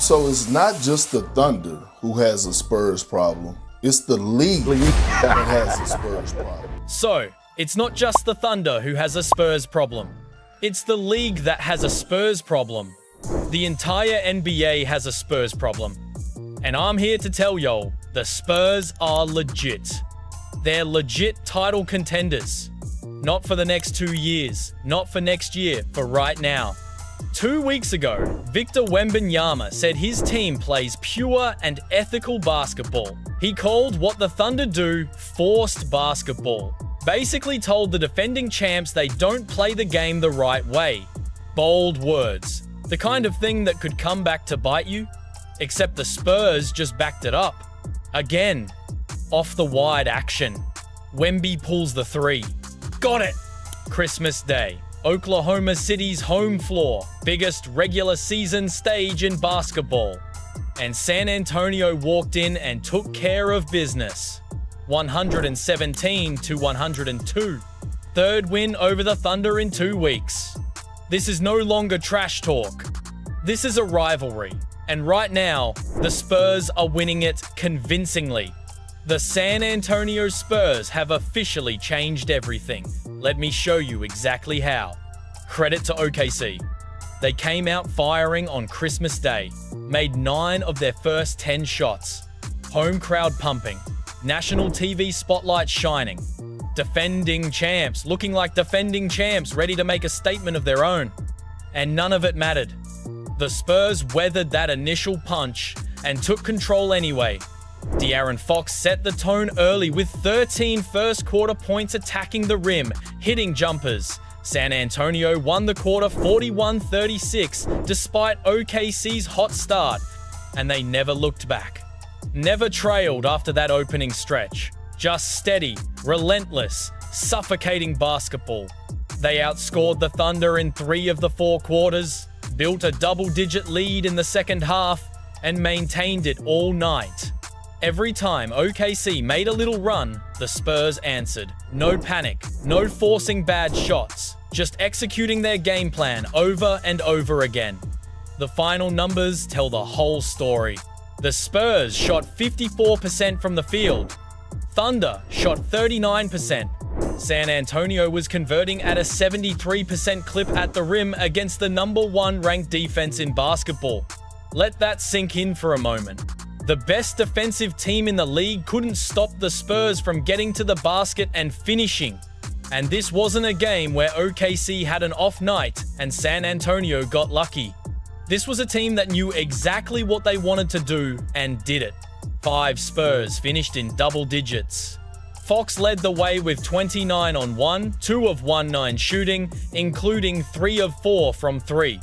So it's not just the Thunder who has a Spurs problem. It's the league that has a Spurs problem. So, it's not just the Thunder who has a Spurs problem. It's the league that has a Spurs problem. The entire NBA has a Spurs problem. And I'm here to tell y'all, the Spurs are legit. They're legit title contenders. Not for the next 2 years, not for next year, for right now. 2 weeks ago, Victor Wembanyama said his team plays pure and ethical basketball. He called what the Thunder do forced basketball. Basically told the defending champs they don't play the game the right way. Bold words. The kind of thing that could come back to bite you. Except the Spurs just backed it up. Again. Off the wide action. Wemby pulls the three. Got it! Christmas Day. Oklahoma City's home floor. Biggest regular season stage in basketball. And San Antonio walked in and took care of business. 117-102. Third win over the Thunder in 2 weeks. This is no longer trash talk. This is a rivalry. And right now, the Spurs are winning it convincingly. The San Antonio Spurs have officially changed everything. Let me show you exactly how. Credit to OKC. They came out firing on Christmas Day, made 9 of their first 10 shots. Home crowd pumping, national TV spotlight shining. Defending champs, looking like defending champs, ready to make a statement of their own. And none of it mattered. The Spurs weathered that initial punch and took control anyway. De'Aaron Fox set the tone early with 13 first-quarter points attacking the rim, hitting jumpers. San Antonio won the quarter 41-36 despite OKC's hot start, and they never looked back. Never trailed after that opening stretch. Just steady, relentless, suffocating basketball. They outscored the Thunder in 3 of the 4 quarters, built a double-digit lead in the second half, and maintained it all night. Every time OKC made a little run, the Spurs answered. No panic, no forcing bad shots, just executing their game plan over and over again. The final numbers tell the whole story. The Spurs shot 54% from the field. Thunder shot 39%. San Antonio was converting at a 73% clip at the rim against the #1 ranked defense in basketball. Let that sink in for a moment. The best defensive team in the league couldn't stop the Spurs from getting to the basket and finishing. And this wasn't a game where OKC had an off night and San Antonio got lucky. This was a team that knew exactly what they wanted to do and did it. 5 Spurs finished in double digits. Fox led the way with 29 on 1, 2 of 19 shooting, including 3 of 4 from 3.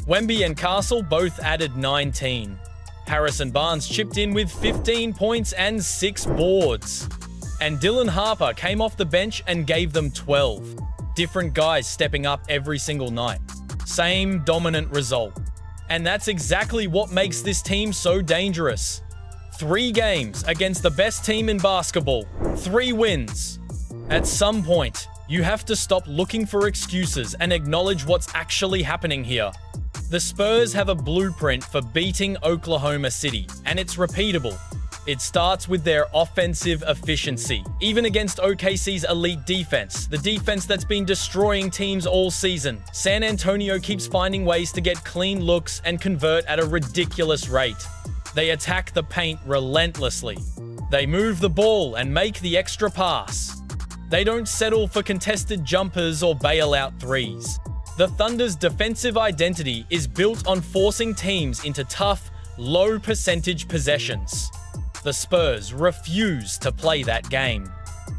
Wemby and Castle both added 19. Harrison Barnes chipped in with 15 points and 6 boards. And Dylan Harper came off the bench and gave them 12. Different guys stepping up every single night. Same dominant result. And that's exactly what makes this team so dangerous. 3 games against the best team in basketball. 3 wins. At some point, you have to stop looking for excuses and acknowledge what's actually happening here. The Spurs have a blueprint for beating Oklahoma City, and it's repeatable. It starts with their offensive efficiency, even against OKC's elite defense, the defense that's been destroying teams all season. San Antonio keeps finding ways to get clean looks and convert at a ridiculous rate. They attack the paint relentlessly. They move the ball and make the extra pass. They don't settle for contested jumpers or bailout threes. The Thunder's defensive identity is built on forcing teams into tough, low-percentage possessions. The Spurs refuse to play that game.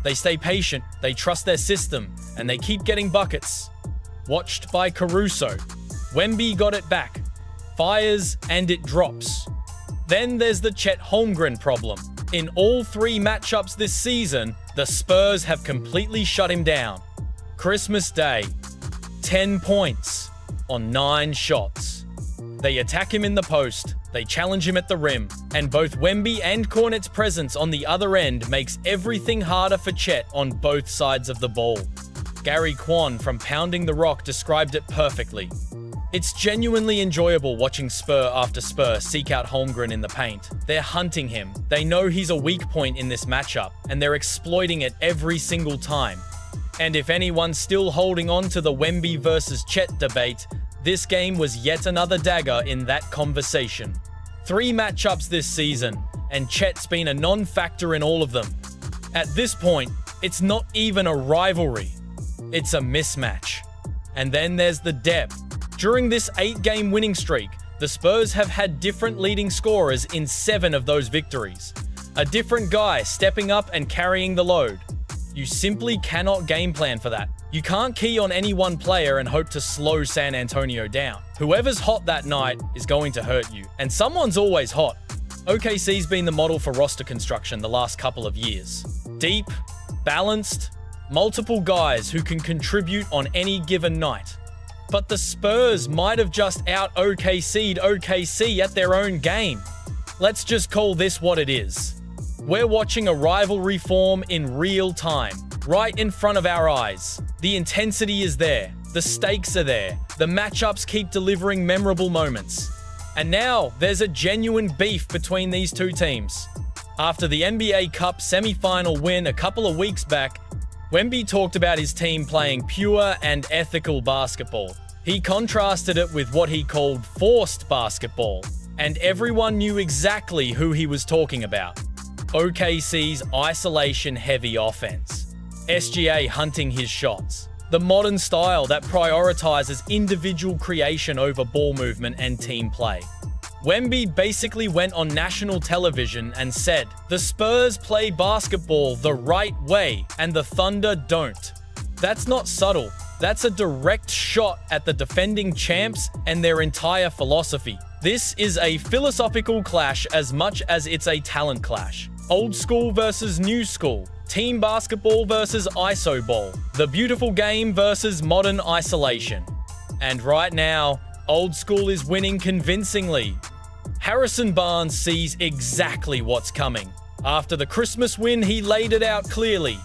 They stay patient, they trust their system, and they keep getting buckets. Watched by Caruso. Wemby got it back. Fires, and it drops. Then there's the Chet Holmgren problem. In all 3 matchups this season, the Spurs have completely shut him down. Christmas Day. 10 points on 9 shots. They attack him in the post, they challenge him at the rim, and both Wemby and Cornet's presence on the other end makes everything harder for Chet on both sides of the ball. Gary Kwan from Pounding the Rock described it perfectly. It's genuinely enjoyable watching Spur after Spur seek out Holmgren in the paint. They're hunting him. They know he's a weak point in this matchup, and they're exploiting it every single time. And if anyone's still holding on to the Wemby versus Chet debate, this game was yet another dagger in that conversation. 3 matchups this season, and Chet's been a non-factor in all of them. At this point, it's not even a rivalry. It's a mismatch. And then there's the depth. During this 8-game winning streak, the Spurs have had different leading scorers in 7 of those victories. A different guy stepping up and carrying the load. You simply cannot game plan for that. You can't key on any one player and hope to slow San Antonio down. Whoever's hot that night is going to hurt you, and someone's always hot. OKC's been the model for roster construction the last couple of years. Deep, balanced, multiple guys who can contribute on any given night. But the Spurs might have just out-OKC'd OKC at their own game. Let's just call this what it is. We're watching a rivalry form in real time, right in front of our eyes. The intensity is there, the stakes are there, the matchups keep delivering memorable moments. And now, there's a genuine beef between these two teams. After the NBA Cup semi-final win a couple of weeks back, Wemby talked about his team playing pure and ethical basketball. He contrasted it with what he called forced basketball, and everyone knew exactly who he was talking about. OKC's isolation-heavy offense. SGA hunting his shots. The modern style that prioritizes individual creation over ball movement and team play. Wemby basically went on national television and said, "The Spurs play basketball the right way, and the Thunder don't." That's not subtle. That's a direct shot at the defending champs and their entire philosophy. This is a philosophical clash as much as it's a talent clash. Old school versus new school. Team basketball versus iso ball. The beautiful game versus modern isolation. And right now, old school is winning convincingly. Harrison Barnes sees exactly what's coming. After the Christmas win, he laid it out clearly.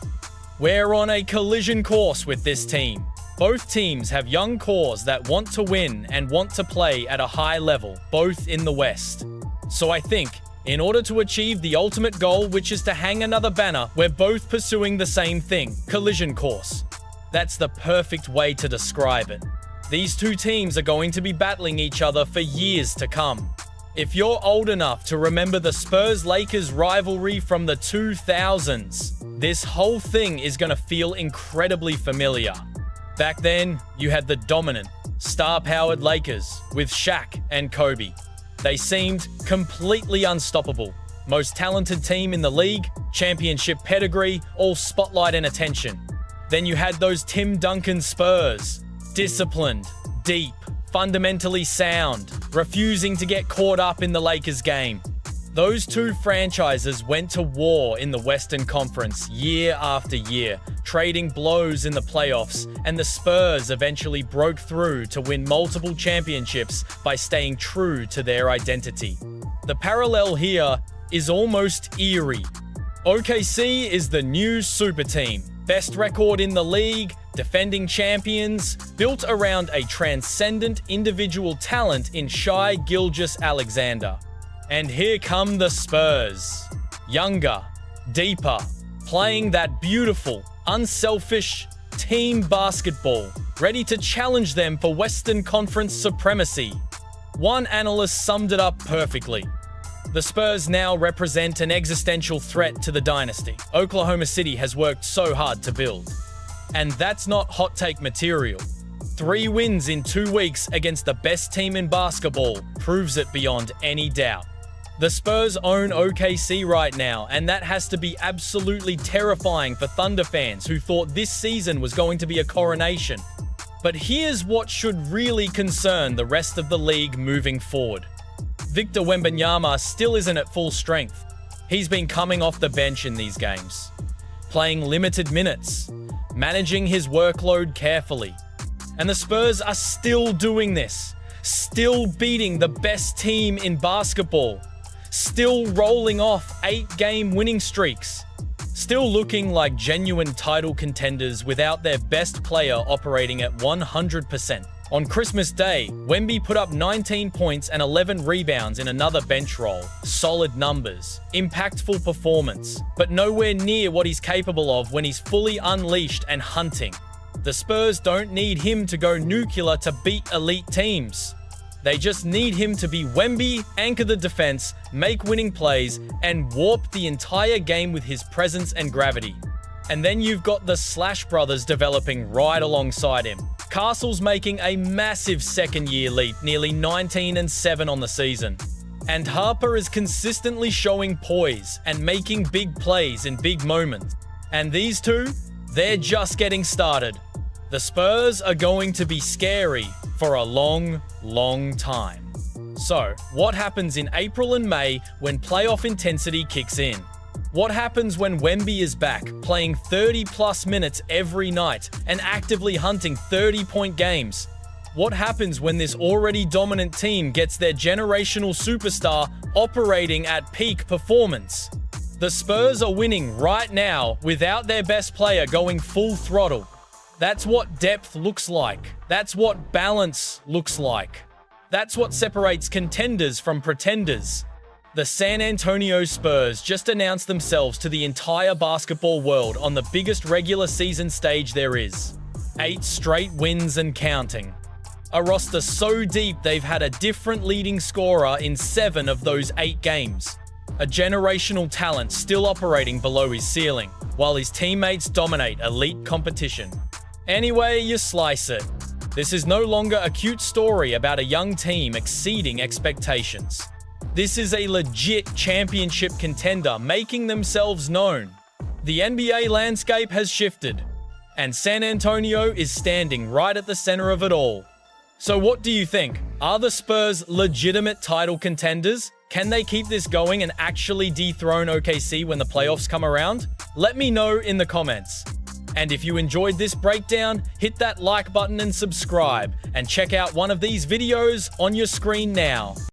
We're on a collision course with this team. Both teams have young cores that want to win and want to play at a high level, both in the West. So I think, in order to achieve the ultimate goal, which is to hang another banner, we're both pursuing the same thing, collision course. That's the perfect way to describe it. These two teams are going to be battling each other for years to come. If you're old enough to remember the Spurs-Lakers rivalry from the 2000s, this whole thing is going to feel incredibly familiar. Back then, you had the dominant, star-powered Lakers with Shaq and Kobe. They seemed completely unstoppable. Most talented team in the league, championship pedigree, all spotlight and attention. Then you had those Tim Duncan Spurs, disciplined, deep, fundamentally sound, refusing to get caught up in the Lakers game. Those two franchises went to war in the Western Conference year after year, trading blows in the playoffs, and the Spurs eventually broke through to win multiple championships by staying true to their identity. The parallel here is almost eerie. OKC is the new super team, best record in the league, defending champions, built around a transcendent individual talent in Shai Gilgeous-Alexander. And here come the Spurs. Younger, deeper, playing that beautiful, unselfish team basketball, ready to challenge them for Western Conference supremacy. One analyst summed it up perfectly. The Spurs now represent an existential threat to the dynasty Oklahoma City has worked so hard to build. And that's not hot take material. 3 wins in 2 weeks against the best team in basketball proves it beyond any doubt. The Spurs own OKC right now, and that has to be absolutely terrifying for Thunder fans who thought this season was going to be a coronation. But here's what should really concern the rest of the league moving forward. Victor Wembanyama still isn't at full strength. He's been coming off the bench in these games, playing limited minutes, managing his workload carefully. And the Spurs are still doing this, still beating the best team in basketball, still rolling off 8-game winning streaks, still looking like genuine title contenders without their best player operating at 100%. On Christmas Day, Wemby put up 19 points and 11 rebounds in another bench role. Solid numbers, impactful performance, but nowhere near what he's capable of when he's fully unleashed and hunting. The Spurs don't need him to go nuclear to beat elite teams. They just need him to be Wemby, anchor the defense, make winning plays, and warp the entire game with his presence and gravity. And then you've got the Slash brothers developing right alongside him. Castle's making a massive second-year leap, nearly 19-7 on the season. And Harper is consistently showing poise and making big plays in big moments. And these two, they're just getting started. The Spurs are going to be scary for a long, long time. So, what happens in April and May when playoff intensity kicks in? What happens when Wemby is back, playing 30-plus minutes every night and actively hunting 30-point games? What happens when this already dominant team gets their generational superstar operating at peak performance? The Spurs are winning right now without their best player going full throttle. That's what depth looks like. That's what balance looks like. That's what separates contenders from pretenders. The San Antonio Spurs just announced themselves to the entire basketball world on the biggest regular season stage there is. 8 straight wins and counting. A roster so deep they've had a different leading scorer in 7 of those 8 games. A generational talent still operating below his ceiling, while his teammates dominate elite competition. Anyway you slice it, this is no longer a cute story about a young team exceeding expectations. This is a legit championship contender making themselves known. The NBA landscape has shifted, and San Antonio is standing right at the center of it all. So what do you think? Are the Spurs legitimate title contenders? Can they keep this going and actually dethrone OKC when the playoffs come around? Let me know in the comments. And if you enjoyed this breakdown, hit that like button and subscribe, and check out one of these videos on your screen now.